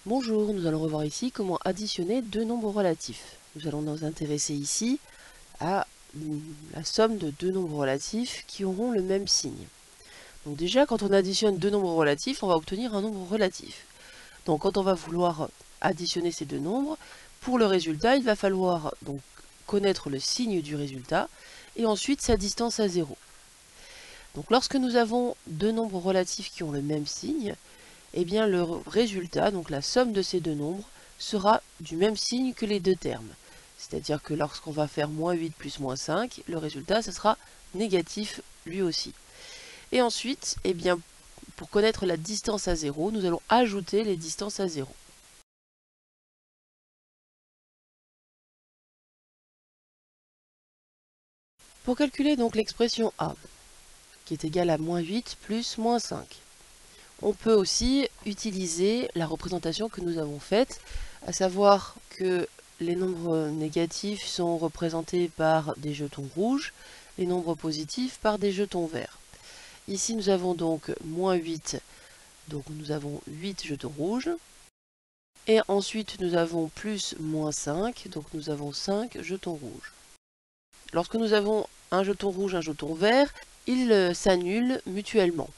Bonjour, nous allons revoir ici comment additionner deux nombres relatifs. Nous allons nous intéresser ici à la somme de deux nombres relatifs qui auront le même signe. Donc déjà, quand on additionne deux nombres relatifs, on va obtenir un nombre relatif. Donc quand on va vouloir additionner ces deux nombres, pour le résultat, il va falloir donc connaître le signe du résultat et ensuite sa distance à 0. Donc lorsque nous avons deux nombres relatifs qui ont le même signe, eh bien le résultat, donc la somme de ces deux nombres, sera du même signe que les deux termes. C'est-à-dire que lorsqu'on va faire moins 8 plus moins 5, le résultat, ce sera négatif lui aussi. Et ensuite, eh bien, pour connaître la distance à 0, nous allons ajouter les distances à 0. Pour calculer donc l'expression A, qui est égale à moins 8 plus moins 5, on peut aussi utiliser la représentation que nous avons faite, à savoir que les nombres négatifs sont représentés par des jetons rouges, les nombres positifs par des jetons verts. Ici nous avons donc moins 8, donc nous avons 8 jetons rouges. Et ensuite nous avons plus moins 5, donc nous avons 5 jetons rouges. Lorsque nous avons un jeton rouge, un jeton vert, ils s'annulent mutuellement.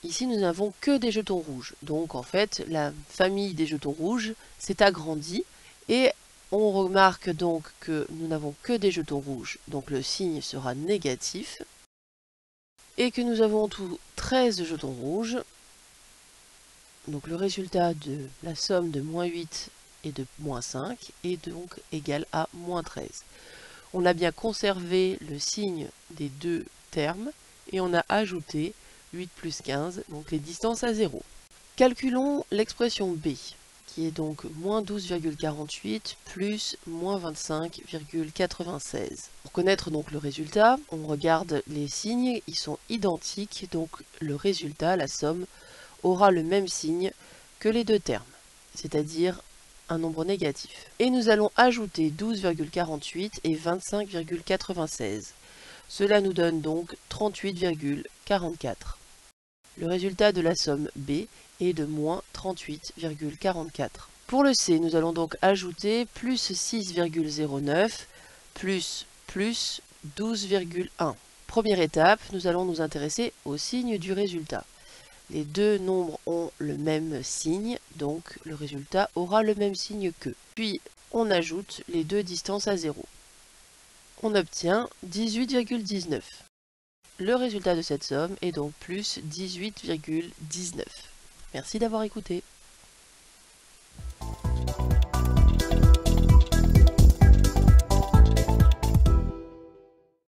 Ici, nous n'avons que des jetons rouges. Donc, en fait, la famille des jetons rouges s'est agrandie. Et on remarque donc que nous n'avons que des jetons rouges. Donc, le signe sera négatif. Et que nous avons en tout 13 jetons rouges. Donc, le résultat de la somme de moins 8 et de moins 5 est donc égal à moins 13. On a bien conservé le signe des deux termes. Et on a ajouté 8 plus 15, donc les distances à 0. Calculons l'expression B, qui est donc moins 12,48 plus moins 25,96. Pour connaître donc le résultat, on regarde les signes, ils sont identiques, donc le résultat, la somme, aura le même signe que les deux termes, c'est-à-dire un nombre négatif. Et nous allons ajouter 12,48 et 25,96. Cela nous donne donc 38,44. Le résultat de la somme B est de moins 38,44. Pour le C, nous allons donc ajouter plus 6,09 plus 12,1. Première étape, nous allons nous intéresser au signe du résultat. Les deux nombres ont le même signe, donc le résultat aura le même signe qu'eux. Puis, on ajoute les deux distances à 0. On obtient 18,19. Le résultat de cette somme est donc plus 18,19. Merci d'avoir écouté.